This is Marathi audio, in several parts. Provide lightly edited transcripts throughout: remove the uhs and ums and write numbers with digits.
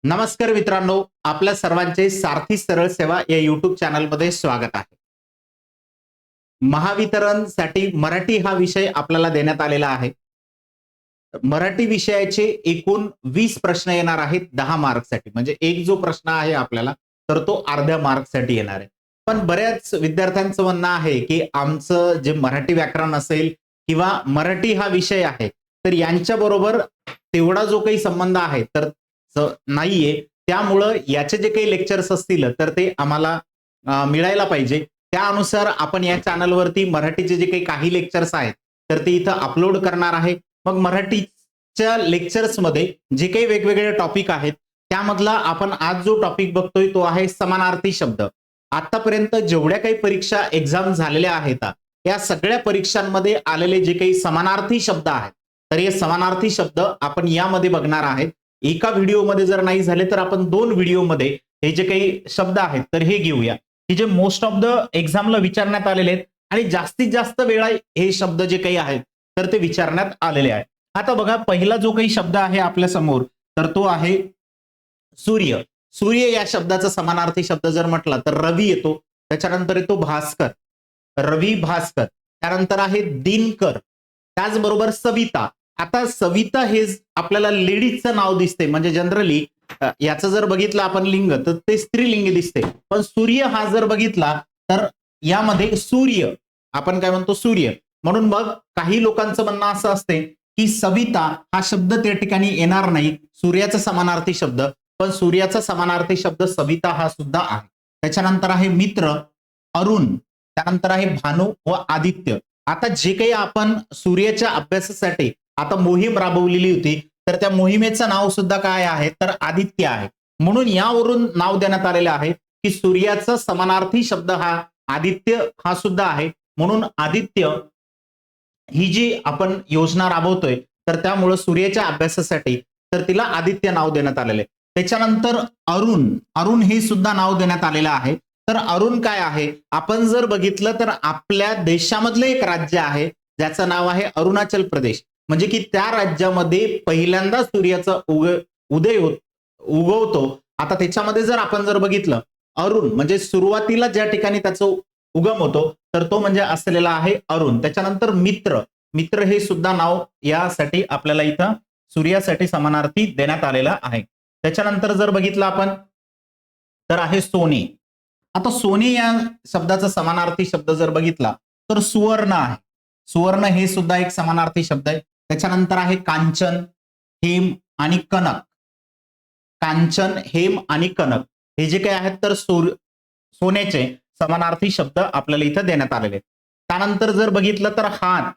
नमस्कार मित्रांनो, आपल्या सर्वांचे सारथी सरळ सेवा या YouTube चॅनलमध्ये स्वागत आहे. महावितरणसाठी मराठी हा विषय आपल्याला देण्यात आलेला आहे. मराठी विषयाचे एकूण 20 प्रश्न येणार आहेत 10 मार्कसाठी. म्हणजे एक जो प्रश्न आहे आपल्याला तर तो अर्ध्या मार्कसाठी येणार आहे. पण बऱ्याच विद्यार्थ्यांचं म्हणणं आहे, की आमचं जे मराठी व्याकरण असेल किंवा मराठी हा विषय आहे, तर यांच्याबरोबर तेवढा जो काही संबंध आहे तर नाहीये. त्यामुळं याचे जे काही लेक्चर्स असतील तर ते आम्हाला मिळायला पाहिजे. त्यानुसार आपण या चॅनलवरती मराठीचे जे काही लेक्चर्स आहेत तर ते इथं अपलोड करणार आहे. मग मराठीच्या लेक्चर्समध्ये जे काही वेगवेगळे टॉपिक आहेत त्यामधला आपण आज जो टॉपिक बघतोय तो आहे समानार्थी शब्द. आतापर्यंत जेवढ्या काही परीक्षा एक्झाम झालेल्या आहेत या सगळ्या परीक्षांमध्ये आलेले जे काही समानार्थी शब्द आहेत तर हे समानार्थी शब्द आपण यामध्ये बघणार आहेत. एका व्हिडिओमध्ये जर नाही झाले तर आपण 2 व्हिडिओमध्ये हे जे काही शब्द आहेत तर हे घेऊया, की जे मोस्ट ऑफ द एक्झामला विचारण्यात आलेले आहेत आणि जास्तीत जास्त वेळा हे शब्द जे काही आहेत तर ते विचारण्यात आलेले आहे. आता बघा, पहिला जो काही शब्द आहे आपल्या समोर तर तो आहे सूर्य. सूर्य या शब्दाचा समानार्थी शब्द जर म्हटला तर रवी येतो. त्याच्यानंतर येतो भास्कर, रवी भास्कर. त्यानंतर आहे दिनकर, त्याचबरोबर सविता. आता सविता हे आपल्याला लेडीजचं नाव दिसते, म्हणजे जनरली याचं जर बघितलं आपण लिंग तर ते स्त्रीलिंगी दिसते. पण सूर्य हा जर बघितला तर यामध्ये सूर्य आपण काय म्हणतो, सूर्य. म्हणून मग काही लोकांचं म्हणणं असं असते की सविता हा शब्द त्या ठिकाणी येणार नाही, सूर्याचा समानार्थी शब्द. पण सूर्याचा समानार्थी शब्द सविता हा सुद्धा आहे. त्याच्यानंतर आहे मित्र, अरुण. त्यानंतर आहे भानू व आदित्य. आता जे काही आपण सूर्याच्या अभ्यासासाठी आता मोहीम राबवलेली होती तर त्या मोहिमेचं नाव सुद्धा काय आहे तर आदित्य आहे. म्हणून यावरून नाव देण्यात आलेलं आहे की सूर्याचा समानार्थी शब्द हा आदित्य हा सुद्धा आहे. म्हणून आदित्य ही जी आपण योजना राबवतोय तर त्यामुळे सूर्याच्या अभ्यासासाठी तर तिला आदित्य नाव देण्यात आलेले. त्याच्यानंतर अरुण, अरुण हे सुद्धा नाव देण्यात आलेलं आहे. तर अरुण काय आहे, आपण जर बघितलं तर आपल्या देशामधलं एक राज्य आहे ज्याचं नाव आहे अरुणाचल प्रदेश. म्हणजे की त्या राज्यामध्ये पहिल्यांदा सूर्याचा उदय उगवतो. आता त्याच्यामध्ये जर आपण जर बघितलं अरुण म्हणजे सुरुवातीला ज्या ठिकाणी त्याचं उगम होतो तर तो म्हणजे असलेला आहे अरुण. त्याच्यानंतर मित्र, मित्र हे सुद्धा नाव यासाठी आपल्याला इथं सूर्यासाठी समानार्थी देण्यात आलेला आहे. त्याच्यानंतर जर बघितलं आपण तर आहे सोने. आता सोने या शब्दाचा समानार्थी शब्द जर बघितला तर सुवर्ण आहे. सुवर्ण हे सुद्धा एक समानार्थी शब्द आहे. त्याच्यानंतर आहे कांचन, हेम आणि कनक. कांचन, हेम आणि कनक हे जे काही आहेत तर सोन्याचे समानार्थी शब्द आपल्याला इथं देण्यात आलेले आहेत. त्यानंतर जर बघितलं तर हात,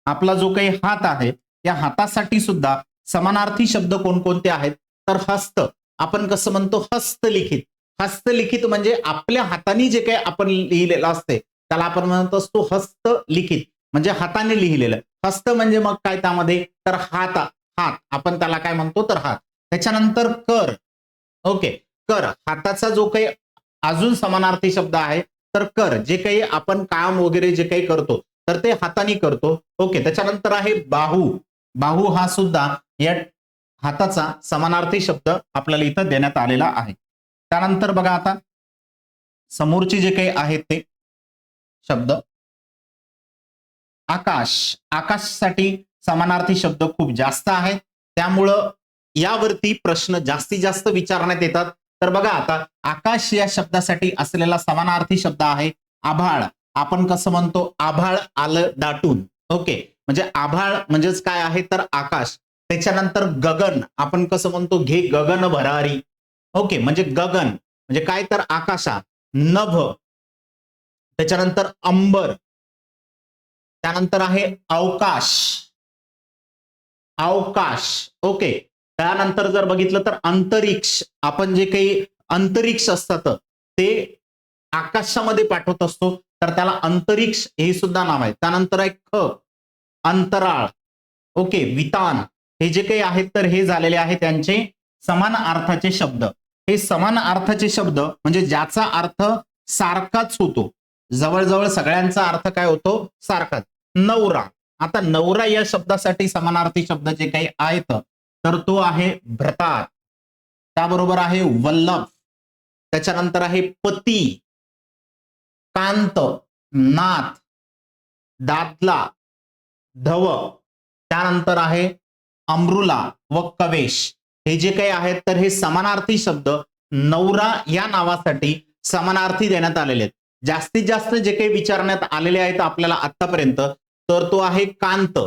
आपला जो काही हात आहे त्या हातासाठी सुद्धा समानार्थी शब्द कोणकोणते आहेत तर हस्त. आपण कसं म्हणतो हस्तलिखित. हस्तलिखित म्हणजे आपल्या हाताने जे काही आपण लिहिलेलं असते त्याला आपण म्हणत असतो हस्तलिखित, म्हणजे हाताने लिहिलेलं. हस्त म्हणजे मग काय त्यामध्ये तर हात, हात आपण त्याला काय म्हणतो तर हात. त्याच्यानंतर कर, ओके, कर हाताचा जो काही अजून समानार्थी शब्द आहे तर कर, जे काही आपण काम वगैरे जे काही करतो तर ते हाताने करतो. ओके. त्याच्यानंतर आहे बाहू, बाहू हा सुद्धा या हाताचा समानार्थी शब्द आपल्याला इथं देण्यात आलेला आहे. त्यानंतर बघा आता समोरचे जे काही आहेत ते शब्द, आकाश. आकाशसाठी समानार्थी शब्द खूप जास्त आहेत त्यामुळं यावरती प्रश्न जास्तीत जास्त विचारण्यात येतात. तर बघा आता आकाश या शब्दासाठी असलेला समानार्थी शब्द आहे आभाळ. आपण कसं म्हणतो आभाळ आलं दाटून. ओके, म्हणजे आभाळ म्हणजेच काय आहे तर आकाश. त्याच्यानंतर गगन आपण कसं म्हणतो घे गगन भरारी. ओके, म्हणजे गगन म्हणजे काय तर आकाशा. नभ, त्याच्यानंतर अंबर, त्यानंतर आहे अवकाश, अवकाश. ओके. त्यानंतर जर बघितलं तर अंतरिक्ष. आपण जे काही अंतरिक्ष असतात ते आकाशामध्ये पाठवत असतो तर त्याला अंतरिक्ष हे सुद्धा नाव आहे. त्यानंतर आहे ख, अंतराळ. ओके, वितान. हे जे काही आहेत तर हे झालेले आहेत त्यांचे समान अर्थाचे शब्द. हे समान अर्थाचे शब्द म्हणजे ज्याचा अर्थ सारखाच होतो, जवळजवळ सगळ्यांचा अर्थ काय होतो सारखाच. नवरा. आता नवरा या शब्दासाठी समानार्थी शब्द जे काही आहेत तर तो आहे भ्रतार. त्याबरोबर आहे वल्लभ, त्याच्यानंतर आहे पती, कांत, नाथ, दादला, धव, त्यानंतर आहे अमृला व कवेश. हे जे काही आहेत तर हे समानार्थी शब्द नवरा या नावासाठी समानार्थी देण्यात आलेले आहेत. जास्तीत जास्त जे काही विचारण्यात आलेले आहेत आपल्याला आतापर्यंत तर तो आहे कांत.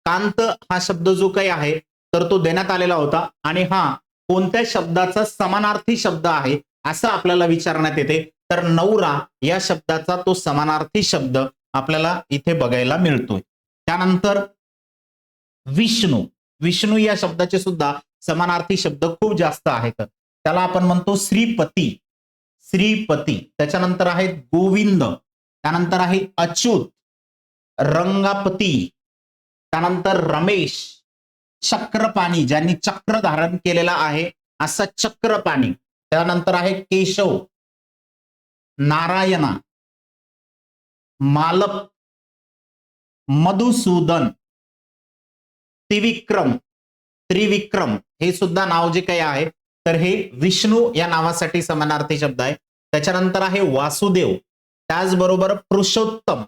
कांत हा शब्द जो काही आहे तर तो देण्यात आलेला होता आणि हा कोणत्या शब्दाचा समानार्थी शब्द आहे असं आपल्याला विचारण्यात येते. तर नवरा या शब्दाचा तो समानार्थी शब्द आपल्याला इथे बघायला मिळतोय. त्यानंतर विष्णू, विष्णू या शब्दाचे सुद्धा समानार्थी शब्द खूप जास्त आहेत. त्याला आपण म्हणतो श्रीपती, श्रीपती. त्याच्यानंतर आहे गोविंद, त्यानंतर आहे अच्युत, रंगापती, त्यानंतर रमेश, चक्रपाणी, ज्यांनी चक्र धारण केलेला आहे असं चक्रपाणी. त्यानंतर आहे केशव, नारायणा, मालक, मधुसूदन, त्रिविक्रम, त्रिविक्रम. हे सुद्धा नाव जे काही आहे तर हे विष्णू या नावासाठी समानार्थी शब्द आहे. त्याच्यानंतर आहे वासुदेव, त्याचबरोबर पुरुषोत्तम,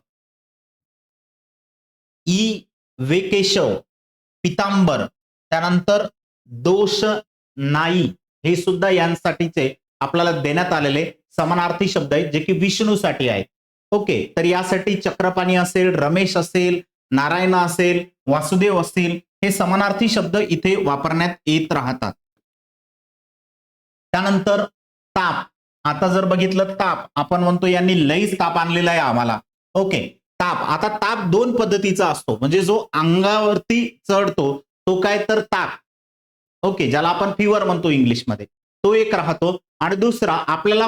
ई वेकेशव, पितांबर, त्यानंतर दोष नाई. हे सुद्धा यांसाठीचे आपल्याला देण्यात आलेले समानार्थी शब्द आहेत जे की विष्णूसाठी आहेत. ओके, तर यासाठी चक्रपाणी असेल, रमेश असेल, नारायण असेल, वासुदेव असतील, हे समानार्थी शब्द इथे वापरण्यात येत राहतात. त्यानंतर ताप. आता जर बघितलं ताप, आपण म्हणतो यांनी लईच ताप आणलेला आहे आम्हाला. ओके, ताप. आता ताप दोन पद्धतीचा असतो, म्हणजे जो अंगावरती चढतो तो काय तर ताप. ओके, ज्याला आपण फीवर म्हणतो इंग्लिशमध्ये, तो एक राहतो. आणि दुसरा आपल्याला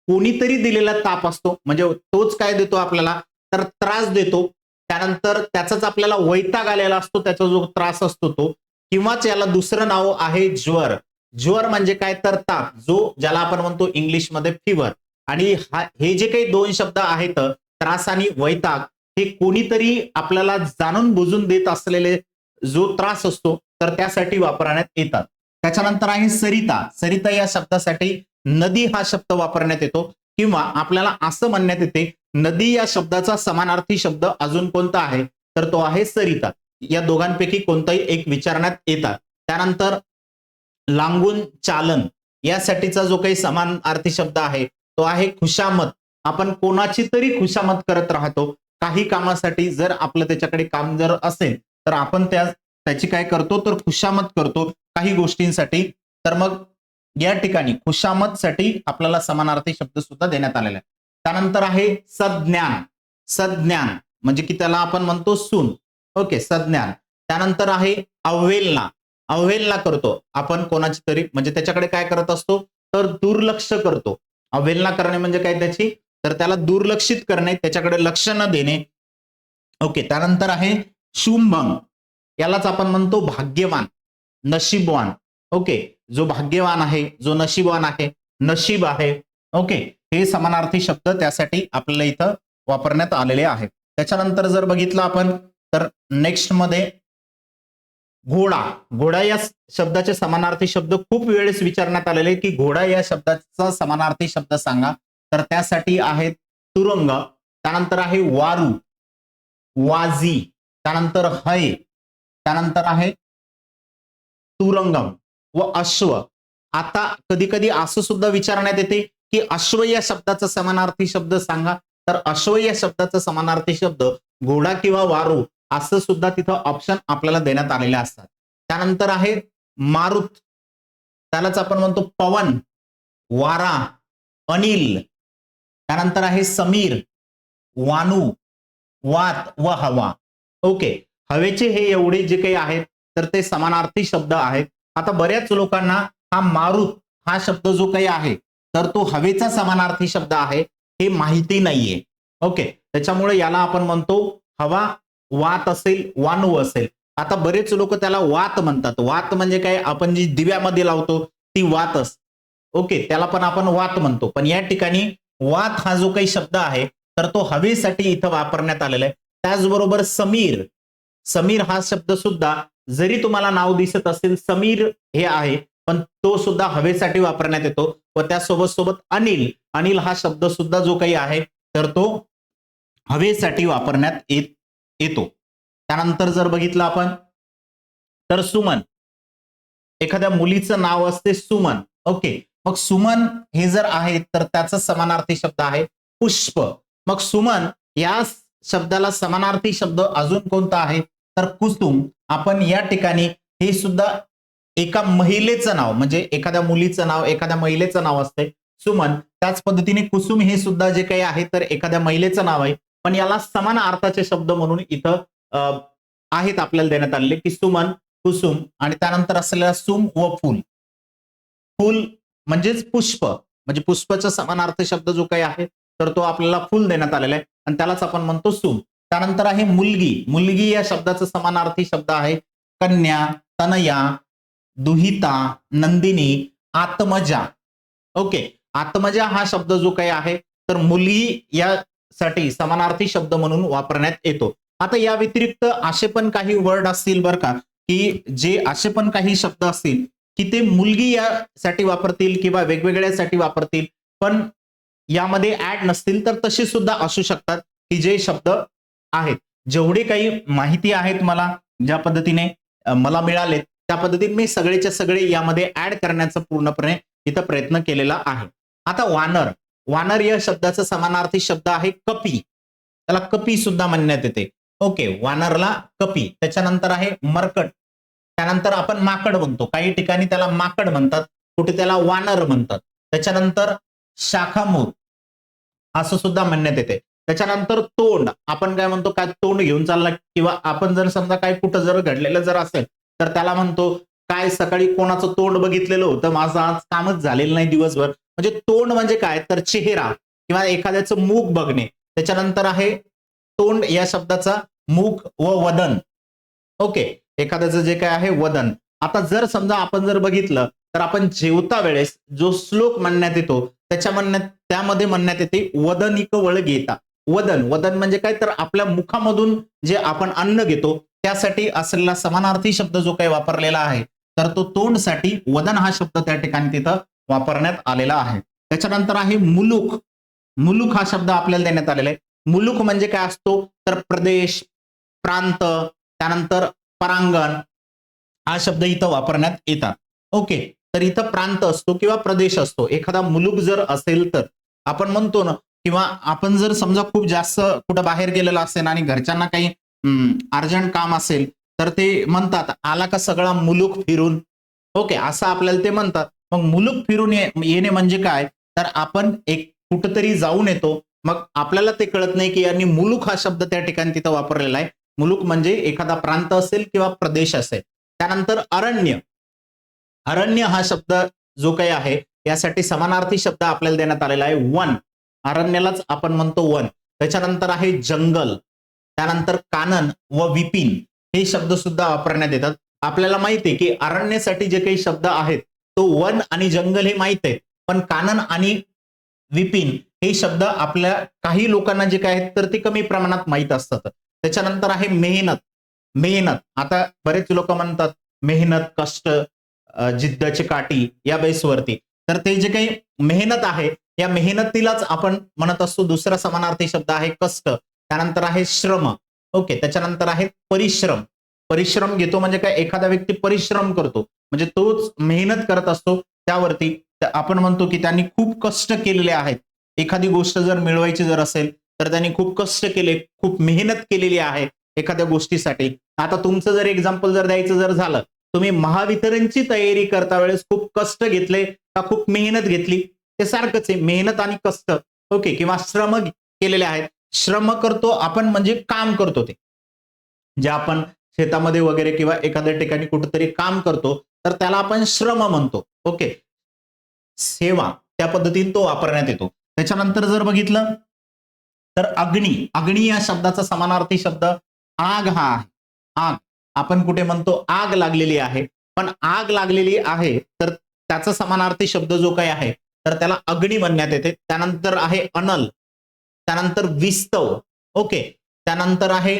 कोणीतरी दिलेला ताप असतो, म्हणजे तोच काय देतो आपल्याला तर त्रास देतो. त्यानंतर त्याचाच आपल्याला वैताग आलेला असतो, त्याचा जो त्रास असतो तो. किंवाच याला दुसरं नाव आहे ज्वर. ज्वर म्हणजे काय तर ताप, जो ज्याला आपण म्हणतो इंग्लिशमध्ये फीवर. आणि हे जे काही दोन शब्द आहेत त्रास आणि वैताग, हे कोणीतरी आपल्याला जाणून बुजून देत असलेले जो त्रास असतो तर त्यासाठी वापरण्यात येतात. त्याच्यानंतर आहे सरिता. सरिता या शब्दासाठी नदी हा शब्द वापरण्यात येतो. किंवा आपल्याला असं म्हणण्यात येते नदी या शब्दाचा समानार्थी शब्द अजून कोणता आहे तर तो आहे सरिता. या दोघांपैकी कोणताही एक विचारण्यात येतात. त्यानंतर लांगून चालन यासाठीचा जो काही समानार्थी शब्द आहे तो आहे खुशामत. आपण कोणाची तरी खुशामत करत राहतो काही कामासाठी. जर आपलं त्याच्याकडे काम जर असेल तर आपण त्याची काय करतो तर खुशामत करतो काही गोष्टींसाठी. तर मग या ठिकाणी खुशामत साठी आपल्याला समानार्थी शब्द सुद्धा देण्यात आलेला आहे. त्यानंतर आहे सज्ञान. सज्ञान म्हणजे की त्याला आपण म्हणतो सून. ओके, सज्ञान. त्यानंतर आहे अवहेलना. अवहेलना करतो आपण कोणाची तरी, म्हणजे त्याच्याकडे काय करत असतो तर दुर्लक्ष करतो. अवहेलना करणे म्हणजे काय त्याची तर त्याला दुर्लक्षित करणे, त्याच्याकडे लक्ष न देणे. ओके, त्यानंतर आहे शुंभंग. यालाच आपण म्हणतो भाग्यवान, नशीबवान. ओके, जो भाग्यवान आहे, जो नशीबवान आहे, नशीब आहे. ओके, हे समानार्थी शब्द त्यासाठी आपल्याला इथं वापरण्यात आलेले आहेत. त्याच्यानंतर जर बघितलं आपण तर नेक्स्ट मध्ये घोडा. घोडा या शब्दाचे समानार्थी शब्द खूप वेळेस विचारण्यात आलेले की घोडा या शब्दाचा समानार्थी शब्द सांगा. तर त्यासाठी आहेत तुरंग, त्यानंतर आहे वारू, वाजी, त्यानंतर हय, त्यानंतर आहे तुरंगम व अश्व. आता कधी कधी असं सुद्धा विचारण्यात येते की अश्व या शब्दाचा समानार्थी शब्द सांगा. तर अश्व या शब्दाचा समानार्थी शब्द घोडा किंवा वारू असं सुद्धा तिथं ऑप्शन आपल्याला देण्यात आलेले असतात. त्यानंतर आहे मारुत, त्यालाच आपण म्हणतो पवन, वारा, अनिल. त्यानंतर आहे समीर, वानू, वात व हवा. ओके, हवेचे हे एवढे जे काही आहेत तर ते समानार्थी शब्द आहेत. आता बऱ्याच लोकांना हा मारुत हा शब्द जो काही आहे तर तो हवेचा समानार्थी शब्द आहे हे माहिती नाहीये. ओके, त्याच्यामुळे याला आपण म्हणतो हवा, वात असेल, वानू असेल. आता बरेच लोक त्याला वात म्हणतात. वात म्हणजे काय, आपण जी दिव्यामध्ये लावतो ती वातच. ओके, त्याला पण आपण वात म्हणतो. पण या ठिकाणी वात हा जो काही शब्द आहे तर तो हवेसाठी इथं वापरण्यात आलेला आहे. त्याचबरोबर समीर. समीर हा शब्द सुद्धा जरी तुम्हाला नाव दिसत असेल समीर हे आहे पण तो सुद्धा हवेसाठी वापरण्यात येतो. व त्यासोबत सोबत अनिल, अनिल हा शब्द सुद्धा जो काही आहे तर तो हवेसाठी वापरण्यात येतो. त्यानंतर जर बघितलं आपण तर सुमन, एखाद्या मुलीचं नाव असते सुमन. ओके, मग सुमन हे जर आहे तर त्याचा समानार्थी शब्द आहे पुष्प. मग सुमन या शब्दाला समानार्थी शब्द अजून कोणता आहे तर कुसुम. आपण या ठिकाणी हे सुद्धा एका महिलेचं नाव, म्हणजे एखाद्या मुलीचं नाव, एखाद्या महिलेचं नाव असते सुमन. त्याच पद्धतीने कुसुम हे सुद्धा जे काही आहे तर एखाद्या महिलेचं नाव आहे, पण याला समान अर्थाचे शब्द म्हणून इथं आहेत आपल्याला देण्यात आलेले की सुमन, कुसुम आणि त्यानंतर असलेला सुम व फुल. फुल म्हणजेच पुष्प, म्हणजे पुष्पाचा समानार्थी शब्द जो काही आहे तर तो आपल्याला फुल देण्यात आलेला आहे आणि त्यालाच आपण म्हणतो सुम. त्यानंतर आहे मुलगी. मुलगी या शब्दाचा समानार्थी शब्द आहे कन्या, तनया, दुहिता, नंदिनी, आत्मजा. ओके, आत्मजा हा शब्द जो काही आहे तर मुलगी यासाठी समानार्थी शब्द म्हणून वापरण्यात येतो. आता या व्यतिरिक्त असे पण काही वर्ड असतील बरं का, की जे असे पण काही शब्द असतील की ते मुलगी यासाठी वापरतील किंवा वेगवेगळ्यासाठी वापरतील, पण यामध्ये ऍड नसतील तर तसे सुद्धा असू शकतात की जे शब्द आहेत. जेवढे काही माहिती आहेत मला ज्या पद्धतीने मला मिळाले त्या पद्धतीने मी सगळेच्या सगळे यामध्ये ऍड करण्याचा पूर्णपणे इथं प्रयत्न केलेला आहे. आता वानर. वानर या शब्दाचा समानार्थी शब्द आहे कपी. त्याला कपी सुद्धा म्हणण्यात येते. ओके, वानरला कपी. त्याच्यानंतर आहे मरकट. त्यानंतर आपण माकड म्हणतो, काही ठिकाणी त्याला माकड म्हणतात, कुठे त्याला वानर म्हणतात. त्याच्यानंतर शाखामूर असं सुद्धा म्हणण्यात येते. त्याच्यानंतर तोंड. आपण काय म्हणतो, काय तोंड घेऊन चालला, किंवा आपण जर समजा काय कुठं जर घडलेलं जर असेल तर त्याला म्हणतो काय सकाळी कोणाचं तोंड बघितलेलं होतं, माझं आज कामच झालेलं नाही दिवसभर. म्हणजे तोंड म्हणजे काय तर चेहरा किंवा एखाद्याचं मुख बघणे. त्याच्यानंतर आहे तोंड या शब्दाचा मुख व वदन. ओके, एखाद्याचं जे काय आहे वदन. आता जर समजा आपण जर बघितलं तर आपण जेवता वेळेस जो श्लोक म्हणण्यात येतो त्यामध्ये म्हणण्यात येते वदनिक वळ घेता. वदन, वदन म्हणजे काय तर आपल्या मुखामधून जे आपण अन्न घेतो त्यासाठी असलेला समानार्थी शब्द जो काही वापरलेला आहे तर तो तोंडसाठी वदन हा शब्द त्या ठिकाणी तिथं वापरण्यात आलेला आहे. त्याच्यानंतर आहे मुलूक. मुलूक हा शब्द आपल्याला देण्यात आलेला आहे. मुलूक म्हणजे काय असतो तर प्रदेश, प्रांत, त्यानंतर परांगण हा शब्द इथं वापरण्यात येतात. ओके, तर इथं प्रांत असतो किंवा प्रदेश असतो. एखादा मुलूक जर असेल तर आपण म्हणतो ना, किंवा आपण जर समजा खूप जास्त कुठं बाहेर गेलेला असेल आणि घरच्यांना काही अर्जंट काम असेल तर ते म्हणतात आला का सगळा मुलूक फिरून. ओके, असं आपल्याला ते म्हणतात. मग मुलूक फिरून येणे म्हणजे काय तर आपण एक कुठंतरी जाऊन येतो, मग आपल्याला ते कळत नाही की यांनी मुलूक हा शब्द त्या ठिकाणी तिथं वापरलेला आहे. मुलूक म्हणजे एखादा प्रांत असेल किंवा प्रदेश असेल. त्यानंतर अरण्य. अरण्य हा शब्द जो काही आहे यासाठी समानार्थी शब्द आपल्याला देण्यात आलेला आहे वन. अरण्यालाच आपण म्हणतो वन. त्याच्यानंतर आहे जंगल. त्यानंतर कानन व विपिन हे शब्द सुद्धा वापरण्यात येतात. आपल्याला माहिती आहे की अरण्यासाठी जे काही शब्द आहेत तो वन आणि जंगल हे माहित आहे, पण कानन आणि विपिन हे शब्द आपल्या काही लोकांना जे काय आहेत तर ते कमी प्रमाणात माहित असतात. त्याच्यानंतर आहे मेहनत. मेहनत, आता बरेच लोक म्हणतात मेहनत, कष्ट, जिद्दची काठी या बेसवरती, तर ते जे काही मेहनत आहे या मेहनतीलाच आपण म्हणत असतो. दुसरा समानार्थी शब्द आहे कष्ट. त्यानंतर आहे श्रम. ओके, त्याच्यानंतर आहे परिश्रम. परिश्रम घेतो म्हणजे काय एखादा व्यक्ती परिश्रम करतो म्हणजे तोच मेहनत करत असतो त्यावरती. आपण म्हणतो की त्यांनी खूप कष्ट केलेले आहेत. एखादी गोष्ट जर मिळवायची जर असेल तर त्यांनी खूप कष्ट केले, खूप मेहनत केलेली आहे एखाद्या गोष्टीसाठी. आता तुमचं जर एक्झाम्पल जर द्यायचं जर झालं, तुम्ही महावितरणची तयारी करता वेळेस खूप कष्ट घेतले का खूप मेहनत घेतली, ते सारखंच आहे, मेहनत आणि कष्ट. ओके, किंवा श्रम केलेले आहेत. श्रम करतो आपण म्हणजे काम करतो, ते जे आपण शेतामध्ये वगैरे किंवा एखाद्या ठिकाणी कुठेतरी काम करतो तर त्याला आपण श्रम म्हणतो. ओके, सेवा त्या पद्धतीने तो वापरण्यात येतो. त्याच्यानंतर जर बघितलं तर अग्नी. अग्नी या शब्दाचा समानार्थी शब्द आग हा आहे. आग, आपण कुठे म्हणतो आग लागलेली आहे, पण आग लागलेली आहे तर त्याचा समानार्थी शब्द जो काही आहे तर त्याला अग्नी म्हणण्यात येते. त्यानंतर आहे अनल. त्यानंतर विस्तव. ओके, त्यानंतर आहे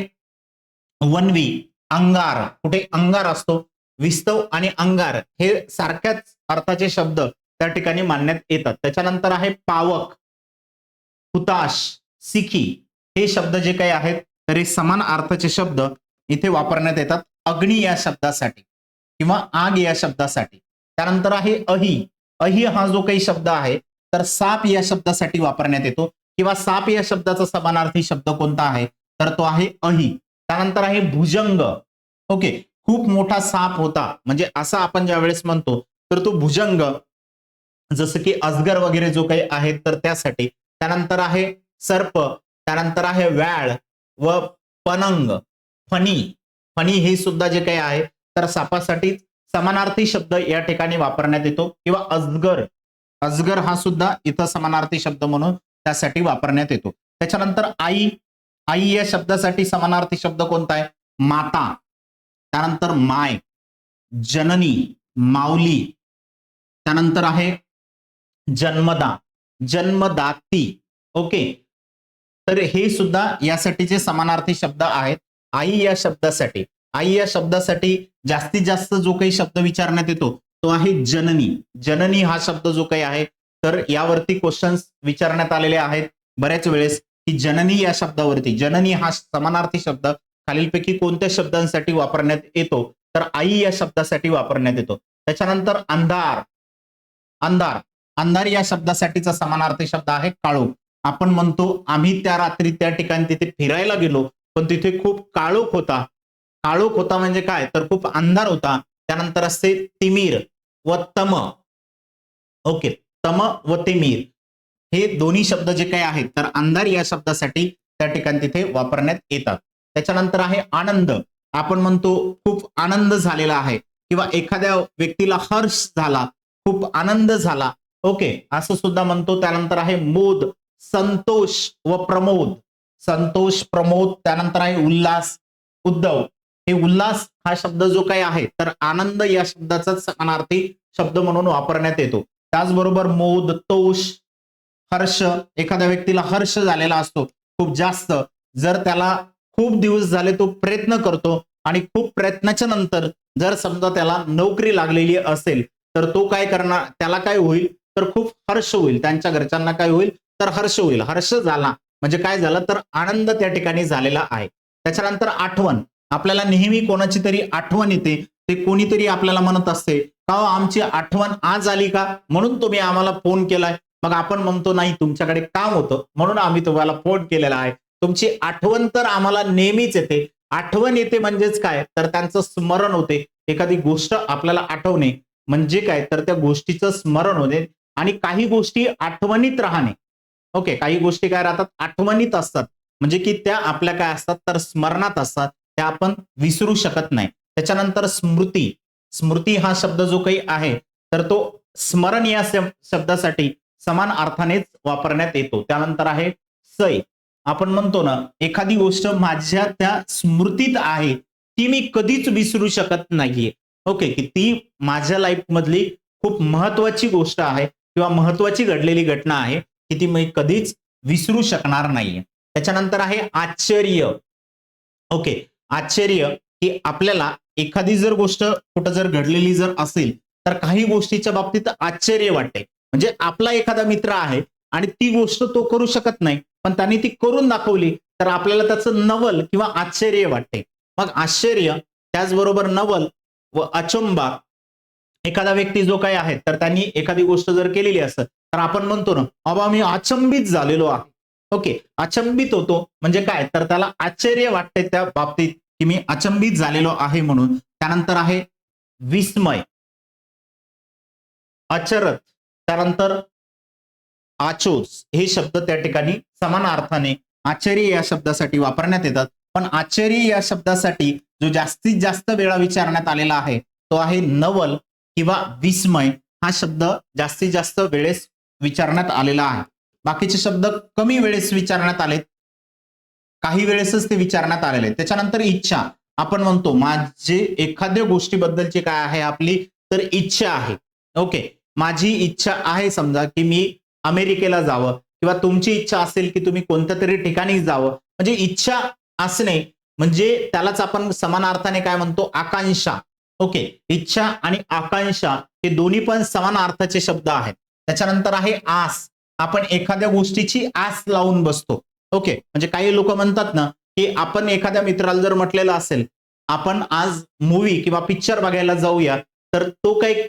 वन्वी. अंगार, कुठे अंगार असतो. विस्तव आणि अंगार हे सारख्याच अर्थाचे शब्द त्या ठिकाणी मानण्यात येतात. त्याच्यानंतर आहे पावक, हुताश, सिखी हे शब्द जे काही आहेत तर हे समान अर्थाचे शब्द इथे वापरण्यात येतात अग्नी या शब्दासाठी किंवा आग या शब्दासाठी. त्यानंतर आहे अही. अही हा जो काही शब्द आहे तर साप या शब्दासाठी वापरण्यात येतो किंवा साप या शब्दाचा समानार्थी शब्द कोणता आहे तर तो आहे अही. त्यानंतर आहे भुजंग. ओके, खूप मोठा साप होता म्हणजे असं आपण ज्या वेळेस म्हणतो तर तो भुजंग, जसं की अजगर वगैरे जो काही आहे तर त्यासाठी. त्यानंतर आहे सर्प, त्यानंतर आहे व्याळ व पनंग, फणी. फणी हे सुद्धा जे काही आहे तर सापासाठी समानार्थी शब्द या ठिकाणी वापरण्यात येतो किंवा अजगर. अजगर हा सुद्धा इथं समानार्थी शब्द म्हणून त्यासाठी वापरण्यात येतो. त्याच्यानंतर आई. आई या शब्दासाठी समानार्थी शब्द कोणता आहे? माता. त्यानंतर माय, जननी, माऊली. त्यानंतर आहे जन्मदा, जन्मदाती. ओके, तर हे सुद्धा यासाठीचे समानार्थी शब्द आहेत. आई या शब्दासाठी, आई या शब्दासाठी जास्तीत जास्त जो काही शब्द विचारण्यात येतो तो आहे जननी. जननी हा शब्द जो काही आहे तर यावरती क्वेश्चन्स विचारण्यात आलेले आहेत बऱ्याच वेळेस की जननी या शब्दावरती, जननी हा समानार्थी शब्द खालीलपैकी कोणत्या शब्दांसाठी वापरण्यात येतो तर आई या शब्दासाठी वापरण्यात येतो. त्याच्यानंतर अंधार. अंधार, अंधार या शब्दासाठीचा समानार्थी शब्द आहे काळोख. आपण म्हणतो आम्ही त्या रात्री त्या ठिकाणी तिथे फिरायला गेलो पण तिथे खूप काळोख होता. काळोख होता म्हणजे काय तर खूप अंधार होता. त्यानंतर असते तिमीर व तम. ओके, तम व तिमीर हे दोन्ही शब्द जे काही आहेत तर अंधार या शब्दासाठी त्या ठिकाणी तिथे वापरण्यात येतात. त्याच्यानंतर आहे आनंद. आपण म्हणतो खूप आनंद झालेला आहे किंवा एखाद्या व्यक्तीला हर्ष झाला, खूप आनंद झाला. ओके, असं सुद्धा म्हणतो. त्यानंतर आहे मोद, संतोष व प्रमोद. संतोष, प्रमोद. त्यानंतर आहे उल्हास, उद्धव. हे उल्हास हा शब्द जो काही आहे तर आनंद या शब्दाचा समानार्थी शब्द म्हणून वापरण्यात येतो. त्याचबरोबर मोद, तोष, हर्ष. एखाद्या व्यक्तीला हर्ष झालेला असतो खूप जास्त, जर त्याला खूप दिवस झाले तो प्रयत्न करतो आणि खूप प्रयत्नाच्या नंतर जर समजा त्याला नोकरी लागलेली असेल तर तो काय करणार, त्याला काय होईल तर खूप हर्ष होईल. त्यांच्या घरच्यांना काय होईल तर हर्ष होईल. हर्ष झाला म्हणजे काय झालं तर आनंद त्या ठिकाणी झालेला आहे. त्याच्यानंतर आठवण. आपल्याला नेहमी कोणाची तरी आठवण येते, ते कोणीतरी आपल्याला म्हणत असते का आमची आठवण आज आली का म्हणून तुम्ही आम्हाला फोन केलाय. मग आपण म्हणतो नाही तुमच्याकडे काम होतं म्हणून आम्ही तुम्हाला फोन केलेला आहे. तुमची आठवण तर आम्हाला नेहमीच येते. आठवण येते म्हणजेच काय तर त्यांचं स्मरण होते. एखादी गोष्ट आपल्याला आठवणे म्हणजे काय तर त्या गोष्टीचं स्मरण होणे आणि काही गोष्टी आठवणीत राहणे. ओके, काही गोष्टी काय राहतात आठवणीत असतात म्हणजे की त्या आपल्या काय असतात तर स्मरणात असतात, त्या आपण विसरू शकत नाही. त्याच्यानंतर स्मृती. स्मृती हा शब्द जो काही आहे तर तो स्मरण या शब्दासाठी समान अर्थानेच वापरण्यात येतो. त्यानंतर आहे सय. आपण म्हणतो ना एखादी गोष्ट माझ्या त्या स्मृतीत आहे ती मी कधीच विसरू शकत नाहीये. ओके, की ती माझ्या लाईफ मधली खूप महत्वाची गोष्ट आहे किंवा महत्वाची घडलेली घटना आहे की ती मी कधीच विसरू शकणार नाहीये. त्याच्यानंतर आहे आश्चर्य. ओके, आश्चर्य की आपल्याला एखादी जर गोष्ट कुठं जर घडलेली जर असेल तर काही गोष्टीच्या बाबतीत आश्चर्य वाटते. म्हणजे आपला एखादा मित्र आहे आणि ती गोष्ट तो करू शकत नाही पण त्यांनी ती करून दाखवली तर आपल्याला त्याचं नवल किंवा आश्चर्य वाटते. मग आश्चर्य, त्याचबरोबर नवल व अचंबा. एखादा व्यक्ती जो काही आहे तर त्यांनी एखादी गोष्ट जर केलेली असेल तर आपण म्हणतो ना बाबा मी अचंबित झालेलो आहे. ओके, अचंबित होतो म्हणजे काय तर त्याला आश्चर्य वाटते त्या बाबतीत की मी अचंबित झालेलो आहे म्हणून. त्यानंतर आहे विस्मय, अचरत. त्यानंतर आचोज हे शब्द त्या ठिकाणी समान अर्थाने आश्चर्य या शब्दासाठी वापरण्यात येतात. पण आश्चर्य या शब्दासाठी जो जास्तीत जास्त वेळा विचारण्यात आलेला आहे तो आहे नवल किंवा विस्मय. हा शब्द जास्तीत जास्त वेळेस विचारण्यात आलेला आहे. बाकीचे शब्द कमी वेळेस विचारण्यात आलेत, काही वेळेसच ते विचारण्यात आलेले. त्याच्यानंतर इच्छा. आपण म्हणतो माझे एखाद्या गोष्टीबद्दलची काय आहे आपली तर इच्छा आहे. ओके, माझी इच्छा आहे समजा की मी अमेरिकेला जावं किंवा तुमची इच्छा असेल की तुम्ही कोणत्या तरी ठिकाणी जावं. म्हणजे इच्छा असणे म्हणजे त्यालाच आपण समानार्थाने काय म्हणतो आकांक्षा. ओके, इच्छा आणि आकांक्षा हे दोन्ही पण समान अर्थाचे शब्द आहेत. त्याच्यानंतर आहे आस. आपण एखाद्या गोष्टीची आस लावून बसतो. ओके, म्हणजे काही लोक म्हणतात ना की आपण एखाद्या मित्राला जर म्हटलेलं असेल आपण आज मूवी किंवा पिक्चर बघायला जाऊया, तर तो काही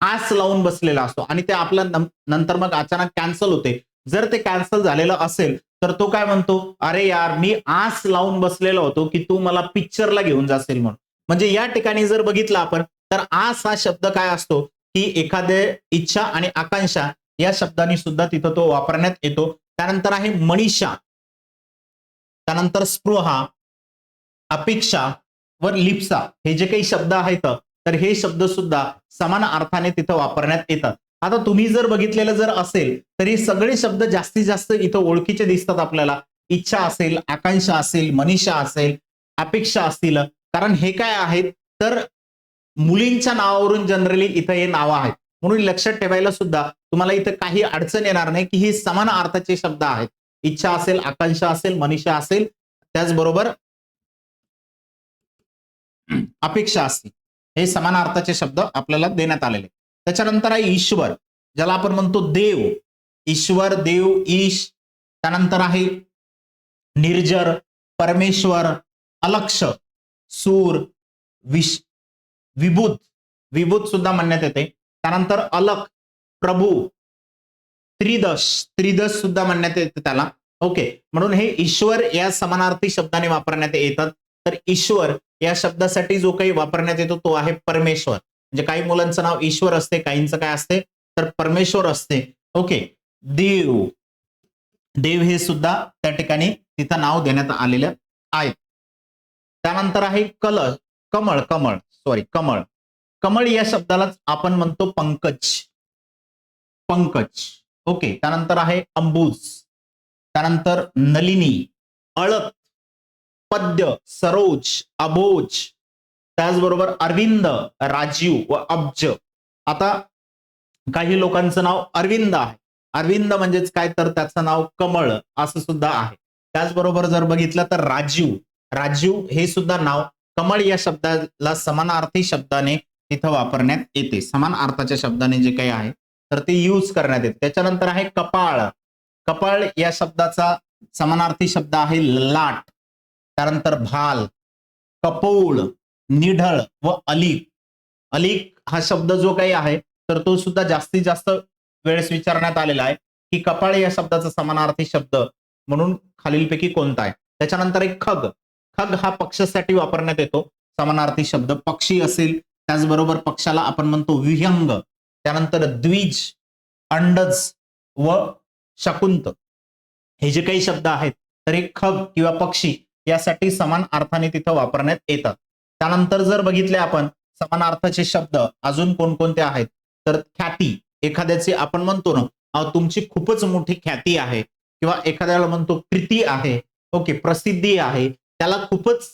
आस लावून बसलेला असतो आणि ते आपला नंतर मग अचानक कॅन्सल होते. जर ते कॅन्सल झालेलं असेल तर तो काय म्हणतो, अरे यार मी आस लावून बसलेलो होतो की तू मला पिक्चरला घेऊन जाशील म्हणून. म्हणजे या ठिकाणी जर बघितलं आपण तर आस हा शब्द काय असतो की एखाद्या इच्छा आणि आकांक्षा या शब्दाने सुद्धा तिथं तो वापरण्यात येतो. त्यानंतर आहे मनीषा, त्यानंतर स्पृहा, अपेक्षा व लिप्सा हे जे काही शब्द आहेत तर हे शब्द सुद्धा समान अर्थाने तिथं वापरण्यात येतात. आता तुम्ही जर बघितलेलं जर असेल तर हे सगळे शब्द जास्तीत जास्त इथं ओळखीचे दिसतात आपल्याला. इच्छा असेल, आकांक्षा असेल, मनीषा असेल, अपेक्षा असतील, कारण हे काय आहेत तर मुलींच्या नावावरून जनरली इथं हे नावं आहेत. म्हणून लक्षात ठेवायला सुद्धा तुम्हाला इथं काही अडचण येणार नाही की हे समान अर्थाचे शब्द आहेत. इच्छा असेल, आकांक्षा असेल, मनीषा असेल, त्याचबरोबर अपेक्षा असतील, हे समान अर्थाचे शब्द आपल्याला देण्यात आलेले. त्याच्यानंतर आहे ईश्वर, ज्याला आपण म्हणतो देव. ईश्वर, देव, ईश. त्यानंतर आहे निर्जर, परमेश्वर, अलक्ष, सूर, विभूत. विभूत सुद्धा म्हणण्यात येते. त्यानंतर अलख, प्रभू, त्रिदश. त्रिदश सुद्धा म्हणण्यात येते त्याला. ओके, म्हणून हे ईश्वर या समानार्थी शब्दाने वापरण्यात येतात. तर ईश्वर या शब्दासाठी जो काही वापरण्यात येतो तो आहे परमेश्वर. म्हणजे काही मुलांचं नाव ईश्वर असते, काहींचं काय असते तर परमेश्वर असते. ओके, देव. देव हे सुद्धा त्या ठिकाणी तिथं नाव देण्यात आलेलं आहे. त्यानंतर आहे कमळ. कमळ. कमळ या शब्दालाच आपण म्हणतो पंकज. पंकज. ओके, त्यानंतर आहे अंबुज. त्यानंतर नलिनी, अळत, पद्य, सरोज, अभोज. त्याचबरोबर अरविंद, राजीव व अब्ज. आता काही लोकांचं नाव अरविंद आहे. अरविंद म्हणजेच काय तर त्याचं नाव कमळ असं सुद्धा आहे. त्याचबरोबर जर बघितलं तर राजीव. राजीव हे सुद्धा नाव कमळ या शब्दाला समानार्थी शब्दाने तिथं वापरण्यात येते. समान अर्थाच्या शब्दाने जे काही आहे तर ते यूज करण्यात येते. त्याच्यानंतर आहे कपाळ. कपाळ या शब्दाचा समानार्थी शब्द आहे लाट. त्यानंतर भाल, कपोळ, निढळ व अलीक. अलीक हा शब्द जो काही आहे तर तो सुद्धा जास्तीत जास्त वेळेस विचारण्यात आलेला आहे की कपाळ या शब्दाचा समानार्थी शब्द म्हणून खालीलपैकी कोणता आहे. त्याच्यानंतर एक खग. खग हा पक्षासाठी वापरण्यात येतो समानार्थी शब्द. पक्षी असेल, त्याचबरोबर पक्षाला आपण म्हणतो विहंग. त्यानंतर द्विज, अंडज व शकुंत हे जे काही शब्द आहेत तर हे खग किंवा पक्षी यासाठी समान अर्थाने तिथं वापरण्यात येतात. त्यानंतर जर बघितले आपण समानार्थाचे शब्द अजून कोणकोणते आहेत तर ख्याती. एखाद्याचे आपण म्हणतो ना तुमची खूपच मोठी ख्याती आहे, किंवा एखाद्याला म्हणतो कीर्ती आहे. ओके, प्रसिद्धी आहे, त्याला खूपच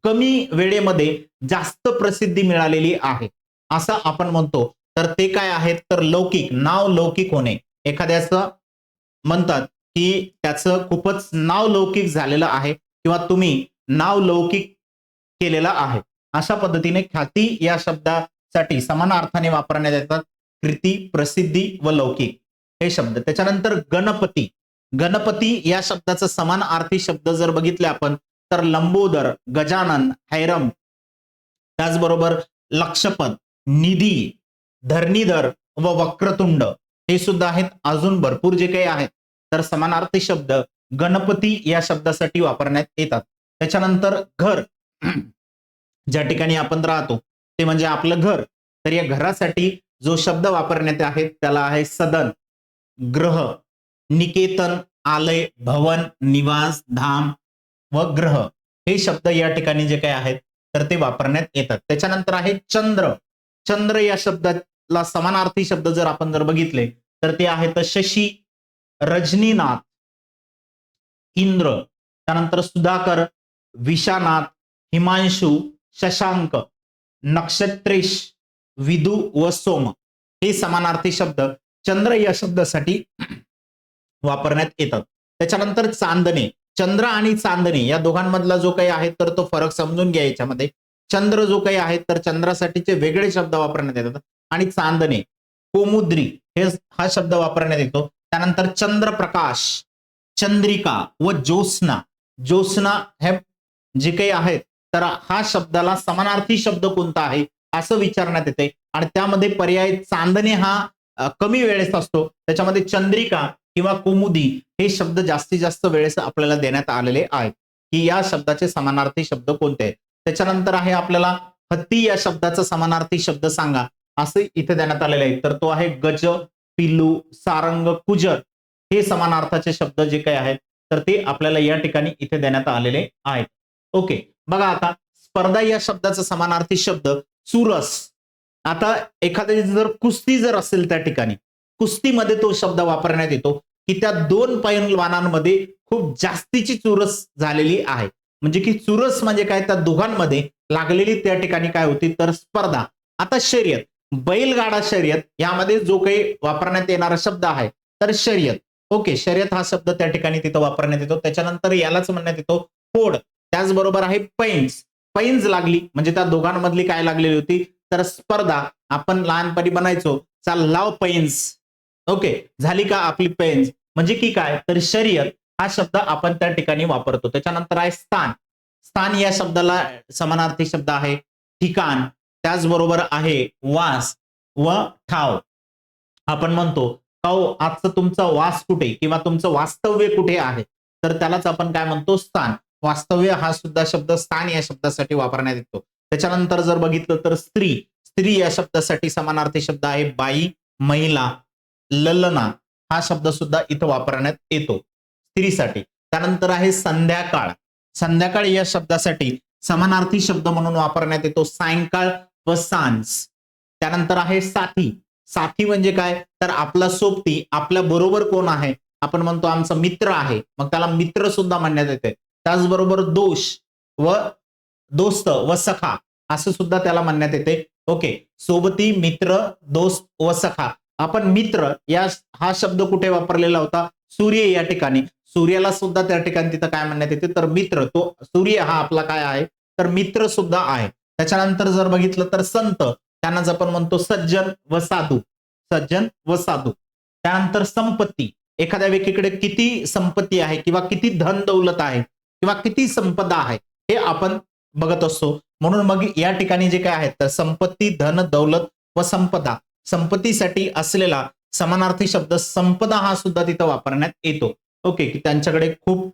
कमी वेळेमध्ये जास्त प्रसिद्धी मिळालेली आहे असं आपण म्हणतो. तर ते काय आहेत तर लौकिक. नाव लौकिक होणे. एखाद्याचं म्हणतात की त्याचं खूपच नाव लौकिक झालेलं आहे किंवा तुम्ही नाव लौकिक केलेलं आहे. अशा पद्धतीने ख्याती या शब्दासाठी समान अर्थाने वापरण्यात येतात कीर्ती, प्रसिद्धी व लौकिक हे शब्द. त्याच्यानंतर गणपती. गणपती या शब्दाचा समान अर्थी शब्द जर बघितले आपण तर लंबोदर, गजानन, हैरम. त्याचबरोबर लक्षपद, निधी, धरणीधर व वक्रतुंड हे सुद्धा आहेत. अजून भरपूर जे काही आहेत तर समानार्थी शब्द गणपती या शब्दासाठी वापरण्यात येतात. त्याच्यानंतर घर. ज्या ठिकाणी आपण राहतो ते म्हणजे आपलं घर. तर या घरासाठी जो शब्द वापरण्यात आहे त्याला आहे सदन, ग्रह, निकेतन, आलय, भवन, निवास, धाम व ग्रह हे शब्द या ठिकाणी जे काही आहेत तर ते वापरण्यात येतात. त्याच्यानंतर आहे चंद्र. चंद्र या शब्दाला समानार्थी शब्द जर आपण जर बघितले तर ते आहेत शशी, रजनीनाथ, इंद्र. त्यानंतर सुधाकर, विशानाथ, हिमांशु, शशांक, नक्षत्रेश, विदू व सोम हे समानार्थी शब्द चंद्र या शब्दासाठी वापरण्यात येतात. त्याच्यानंतर चांदणे. चंद्र आणि चांदणे या दोघांमधला जो काही आहे तर तो फरक समजून घ्या. याच्यामध्ये चंद्र जो काही आहे तर चंद्रासाठीचे वेगळे शब्द वापरण्यात येतात आणि चांदणे, कोमुद्री हे हा शब्द वापरण्यात येतो. त्यानंतर चंद्रप्रकाश, चंद्रिका व ज्योत्स्ना. ज्योत्स्ना हे जे काही आहेत तर हा शब्दाला समानार्थी शब्द कोणता आहे असं विचारण्यात येते आणि त्यामध्ये पर्याय चांदणे हा कमी वेळेस असतो. त्याच्यामध्ये चंद्रिका किंवा कुमुदी हे शब्द जास्तीत जास्त वेळेस आपल्याला देण्यात आलेले आहेत की या शब्दाचे समानार्थी शब्द कोणते आहेत. त्याच्यानंतर आहे आपल्याला हत्ती या शब्दाचा समानार्थी शब्द सांगा असं इथे देण्यात आलेले आहे. तर तो आहे गज, पिल्लू, सारंग, कुजर हे समानार्थाचे शब्द जे काही आहेत तर ते आपल्याला या ठिकाणी इथे देण्यात आलेले आहेत. ओके, बघा आता स्पर्धा या शब्दाचा समानार्थी शब्द चुरस. आता एखाद्या जर कुस्ती जर असेल त्या ठिकाणी कुस्तीमध्ये तो शब्द वापरण्यात येतो की त्या दोन पैलवानांमध्ये खूप जास्तीची चुरस झालेली आहे. म्हणजे की चुरस म्हणजे काय, त्या दोघांमध्ये लागलेली त्या ठिकाणी काय होती तर स्पर्धा. आता शर्यत, बैलगाडा शर्यत यामध्ये जो काही वापरण्यात येणारा शब्द आहे तर शर्यत. ओके, शर्यत हा शब्द त्या ठिकाणी तिथं वापरण्यात येतो. त्याच्यानंतर यालाच म्हणण्यात येतो फोड. त्याचबरोबर आहे पैंज. पैंज लागली म्हणजे त्या दोघांमधली काय लागलेली होती तर स्पर्धा. आपण लहानपणी बनायचो चाल लाव पैंज. ओके, झाली का आपली पैंज म्हणजे की काय तर शर्यत हा शब्द आपण त्या ठिकाणी वापरतो. त्याच्यानंतर आहे स्थान. स्थान या शब्दाला समानार्थी शब्द आहे ठिकाण. त्याचबरोबर आहे वास व ठाव. आपण म्हणतो काहो आजचं तुमचा वास कुठे किंवा तुमचं वास्तव्य कुठे आहे तर त्यालाच आपण काय म्हणतो स्थान. वास्तव्य हा सुद्धा शब्द स्थान या शब्दासाठी वापरण्यात येतो. त्याच्यानंतर जर बघितलं तर स्त्री. स्त्री या शब्दासाठी समानार्थी शब्द आहे बाई, महिला, ललना हा शब्द सुद्धा इथं वापरण्यात येतो स्त्रीसाठी. त्यानंतर आहे संध्याकाळ. संध्याकाळ या शब्दासाठी समानार्थी शब्द म्हणून वापरण्यात येतो सायंकाळ व सांज. त्यानंतर आहे साथी. साथी म्हणजे काय तर आपला सोबती, आपल्या बरोबर कोण आहे आपण म्हणतो आमचा मित्र आहे मग त्याला मित्र सुद्धा म्हणण्यात येते. त्याचबरोबर दोष व दोस्त व सखा असं सुद्धा त्याला म्हणण्यात येते. ओके, सोबती, मित्र, दोस्त व सखा. आपण मित्र या हा शब्द कुठे वापरलेला होता सूर्य या ठिकाणी. सूर्याला सुद्धा त्या ठिकाणी तिथं काय म्हणण्यात येते तर मित्र. तो सूर्य हा आपला काय आहे तर मित्र सुद्धा आहे. त्याच्यानंतर जर बघितलं तर संत, त्यांनाच आपण म्हणतो सज्जन व साधू. सज्जन व साधू. त्यानंतर संपत्ती. एखाद्या व्यक्तीकडे किती संपत्ती आहे किंवा किती धन दौलत आहे किंवा किती संपदा आहे हे आपण बघत असतो. म्हणून मग या ठिकाणी जे काय आहेत तर संपत्ती, धन, दौलत व संपदा. संपत्तीसाठी असलेला समानार्थी शब्द संपदा हा सुद्धा तिथं वापरण्यात येतो. ओके, की त्यांच्याकडे खूप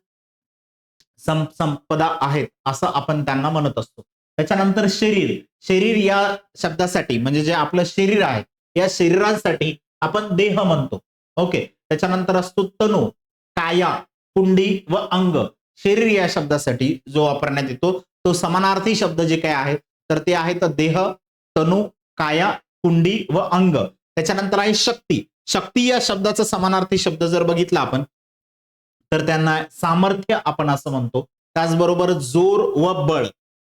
संपदा आहेत असं आपण त्यांना म्हणत असतो. त्याच्यानंतर शरीर. शरीर या शब्दासाठी म्हणजे जे आपलं शरीर आहे या शरीरासाठी आपण देह म्हणतो. ओके, त्याच्यानंतर असतो तनु, काया, कुंडी व अंग. शरीर या शब्दासाठी जो वापरण्यात येतो तो समानार्थी शब्द जे काय आहे तर ते आहेत देह, तनु, काया, कुंडी व अंग. त्याच्यानंतर आहे शक्ती. शक्ती या शब्दाचा समानार्थी शब्द जर बघितला आपण तर त्यांना सामर्थ्य आपण असं म्हणतो. त्याचबरोबर जोर व बळ.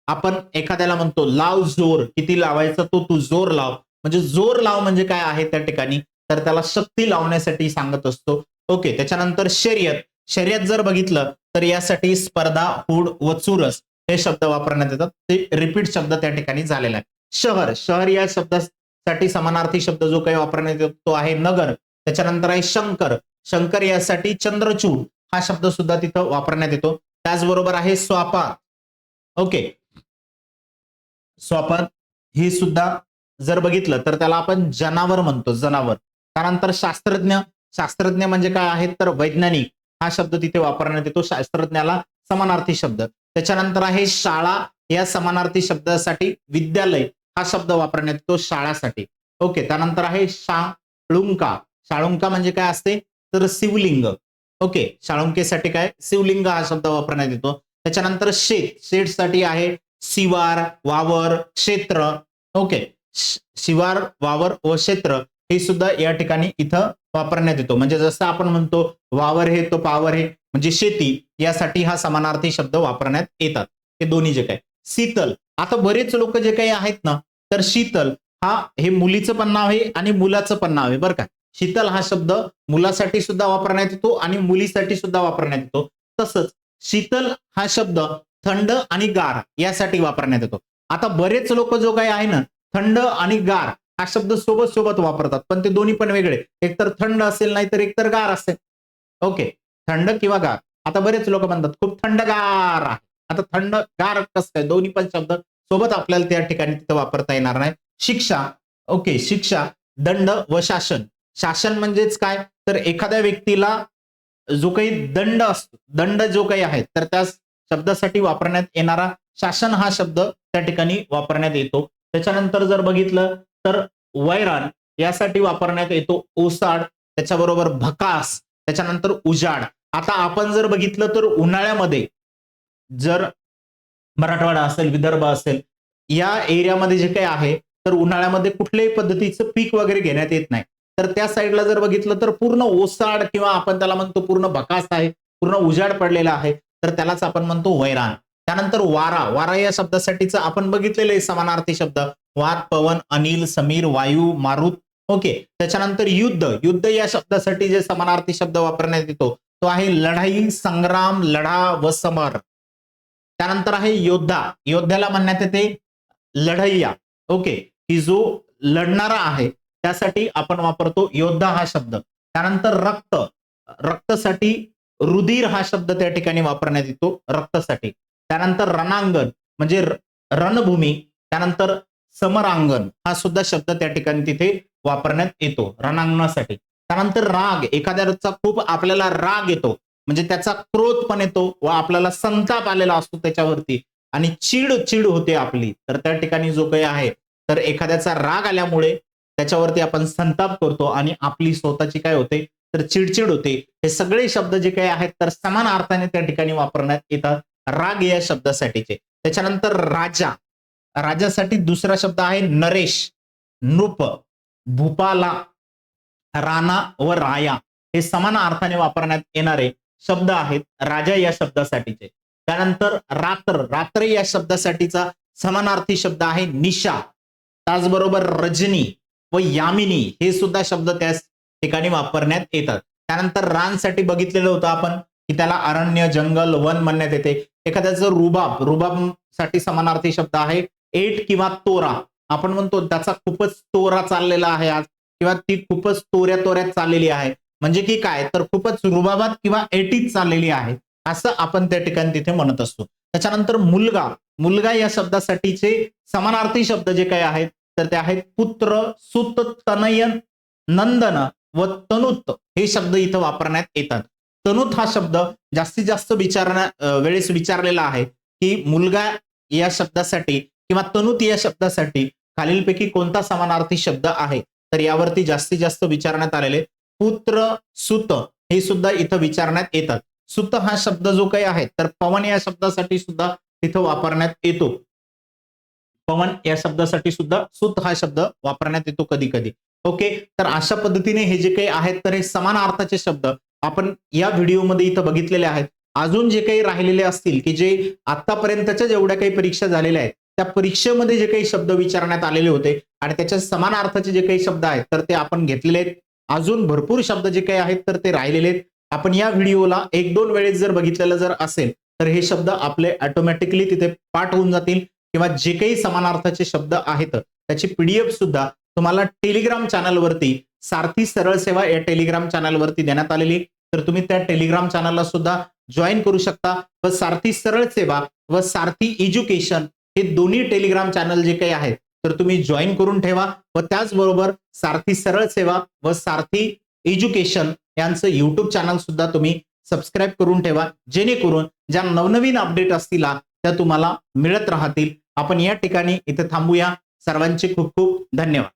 आपण एखाद्याला म्हणतो लाव जोर, किती लावायचा तो तू जोर लाव. म्हणजे जोर लाव म्हणजे काय आहे त्या ठिकाणी तर त्याला शक्ती लावण्यासाठी सांगत असतो. ओके, त्याच्यानंतर शर्यत. शर्यत जर बघितलं तर यासाठी स्पर्धा, हुड व चुरस हे शब्द वापरण्यात येतात. ते रिपीट शब्द त्या ठिकाणी झालेला आहे. शहर. शहर या शब्दासाठी समानार्थी शब्द जो काही वापरण्यात येतो तो आहे नगर. त्याच्यानंतर आहे शंकर. शंकर यासाठी चंद्रचूड हा शब्द सुद्धा तिथं वापरण्यात येतो. त्याचबरोबर आहे स्वापात. ओके, स्वापात हे सुद्धा जर बघितलं तर त्याला आपण जनावर म्हणतो, जनावर. त्यानंतर शास्त्रज्ञ. शास्त्रज्ञ म्हणजे काय आहे तर वैज्ञानिक हा शब्द तिथे वापरण्यात येतो. शास्त्रज्ञाला समानार्थी शब्द. त्याच्यानंतर आहे शाळा. या समानार्थी शब्दासाठी विद्यालय हा शब्द वापरण्यात येतो शाळासाठी. ओके, त्यानंतर आहे शाळुंका. शाळुंका म्हणजे काय असते तर शिवलिंग. ओके, शाळुंकेसाठी काय शिवलिंग हा शब्द वापरण्यात येतो. त्याच्यानंतर शेत. शेतसाठी आहे शिवार, वावर, क्षेत्र. ओके, शिवार, वावर व क्षेत्र हे सुद्धा या ठिकाणी इथं वापरण्यात येतो. म्हणजे जसं आपण म्हणतो वावर हे तो पावर हे म्हणजे शेती यासाठी हा समानार्थी शब्द वापरण्यात येतात. हे दोन्ही जे काय. शीतल. आता बरेच लोक जे काही आहेत ना तर शीतल हा हे मुलीचं पण नाव आहे आणि मुलाचं पण नाव आहे बरं का. शीतल हा शब्द मुलासाठी सुद्धा वापरण्यात येतो आणि मुलीसाठी सुद्धा वापरण्यात येतो. तसंच शीतल हा शब्द थंड आणि गार यासाठी वापरण्यात येतो. आता बरेच लोक जो काही आहे ना थंड आणि गार हा शब्द सोबत सोबत वापरतात, पण ते दोन्ही पण वेगळे. एकतर थंड असेल, नाहीतर एकतर गार असेल. ओके, थंड किंवा गार. आता बरेच लोक म्हणतात खूप थंडगार आहे. आता थंड गार कसं काय, दोन्ही पण शब्द सोबत आपल्याला त्या ठिकाणी तिथं वापरता येणार नाही. शिक्षा, ओके, शिक्षा, दंड व शासन. शासन म्हणजेच काय, तर एखाद्या व्यक्तीला जो काही दंड असतो, दंड जो काही आहे, तर त्या शब्दासाठी वापरण्यात येणारा शासन हा शब्द त्या ठिकाणी वापरण्यात येतो. त्याच्यानंतर जर बघितलं तर वैराण यासाठी वापरण्यात येतो ओसाड, त्याच्याबरोबर भकास, त्याच्यानंतर उजाड. आता आपण जर बघितलं तर उन्हाळ्यामध्ये जर मराठवाडा असेल, विदर्भ असेल, या एरियामध्ये जे काही आहे, तर उन्हाळ्यामध्ये कुठल्याही पद्धतीचं पीक वगैरे घेण्यात येत नाही. तर त्या साईडला जर बघितलं तर पूर्ण ओसाड किंवा आपण त्याला म्हणतो पूर्ण भकास आहे, पूर्ण उजाड पडलेला आहे, तर त्यालाच आपण म्हणतो वैराण. त्यानंतर वारा, वारा या शब्दासाठीच आपण बघितलेले समानार्थी शब्द वात, पवन, अनिल, समीर, वायू, मारुत. ओके, त्याच्यानंतर युद्ध, युद्ध या शब्दासाठी जे समानार्थी शब्द वापरण्यात येतो तो आहे लढाई, संग्राम, लढा व समर. त्यानंतर आहे योद्धा, योद्ध्याला म्हणण्यात येते लढैया. ओके, की जो लढणारा आहे त्यासाठी आपण वापरतो योद्धा हा शब्द. त्यानंतर रक्त, रक्तसाठी रुधिर हा शब्द त्या ठिकाणी वापरण्यात येतो रक्तसाठी. त्यानंतर रणांगण म्हणजे रणभूमी. त्यानंतर समरांगण हा सुद्धा शब्द त्या ठिकाणी तिथे वापरण्यात येतो रणांगणासाठी. त्यानंतर राग, एखाद्याचा खूप आपल्याला राग येतो, म्हणजे त्याचा क्रोध पण येतो व आपल्याला संताप आलेला असतो त्याच्यावरती आणि चीड चीड होते आपली, तर त्या ठिकाणी जो काही आहे, तर एखाद्याचा राग आल्यामुळे त्याच्यावरती आपण संताप करतो आणि आपली स्वतःची काय होते, तर चिडचिड होते. हे सगळे शब्द जे काही आहेत तर समान अर्थाने त्या ठिकाणी वापरण्यात येतात राग या शब्दासाठीचे. त्याच्यानंतर राजा, राजासाठी दुसरा शब्द आहे नरेश, नृप, भूपाला, राणा व राया. हे समान अर्थाने वापरण्यात येणारे शब्द आहेत राजा या शब्दासाठीचे. त्यानंतर रात्र, रात्र या शब्दासाठीचा समानार्थी शब्द आहे निशा. त्याचबरोबर रजनी व यामिनी हे सुद्धा शब्द त्या ठिकाणी वापरण्यात येतात. त्यानंतर रानसाठी बघितलेलं होतं आपण की त्याला अरण्य, जंगल, वन म्हणण्यात येते. एखाद्याचं रुबाब, रुबाब साठी समानार्थी शब्द आहे एट किंवा तोरा. आपण म्हणतो त्याचा खूपच तोरा चाललेला आहे आज, किंवा ती खूपच तोऱ्या तोऱ्यात चाललेली आहे, म्हणजे की काय, तर खूपच रुबाबात किंवा एटीत चाललेली आहे, असं आपण त्या ठिकाणी तिथे म्हणत असतो. त्याच्यानंतर मुलगा, मुलगा या शब्दासाठीचे समानार्थी शब्द जे काही आहेत तर ते आहेत पुत्र, सुत, तनयन, नंदन व तनुत. हे शब्द इथं वापरण्यात येतात. तनुत हा शब्द जास्तीत जास्त वेळेस विचारलेला आहे की मुलगा या शब्दासाठी किंवा तनुत या शब्दासाठी खालीलपैकी कोणता समानार्थी शब्द आहे, तर यावरती जास्तीत जास्त विचारण्यात आलेले पुत्र, सुत हे सुद्धा इथं विचारण्यात येतात. सुत हा शब्द जो काही आहे तर पवन या शब्दासाठी सुद्धा तिथं वापरण्यात येतो. पवन या शब्दासाठी सुद्धा सुत हा शब्द वापरण्यात येतो कधी कधी. ओके, तर अशा पद्धतीने हे जे काही आहेत तर हे समान अर्थाचे शब्द आपण या व्हिडिओमध्ये इथं बघितलेले आहेत. अजून जे काही राहिलेले असतील की जे आतापर्यंतच्या जेवढ्या काही परीक्षा झालेल्या आहेत त्या परीक्षेमध्ये जे काही शब्द विचारण्यात आलेले होते आणि त्याच्या समान अर्थाचे जे काही शब्द आहेत तर ते आपण घेतलेले आहेत. अजून भरपूर शब्द जे काही आहेत तर ते राहिलेले आहेत. आपण या व्हिडिओला एक दोन वेळेस जर बघितलेलं जर असेल तर हे शब्द आपले ऑटोमॅटिकली तिथे पाठ होऊन जातील, किंवा जे काही समानार्थाचे शब्द आहेत त्याची पीडीएफ सुद्धा तुम्हाला टेलिग्राम चॅनलवरती सारथी सरळ सेवा या टेलिग्राम चॅनलवरती देण्यात आलेली, तर तुम्ही त्या टेलिग्राम चॅनलला सुद्धा जॉईन करू शकता. व सारथी सरळ सेवा व सारथी एज्युकेशन हे दोन्ही टेलिग्राम चॅनल जे काही आहेत तर तुम्ही जॉईन करून ठेवा. व त्याचबरोबर सारथी सरळ सेवा व सारथी एज्युकेशन यांचं युट्यूब चॅनल सुद्धा तुम्ही सबस्क्राईब करून ठेवा, जेणेकरून ज्या नवनवीन अपडेट असतील त्या तुम्हाला मिळत राहतील. आपण या ठिकाणी इथे थांबूया. सर्वांचे खूप खूप धन्यवाद.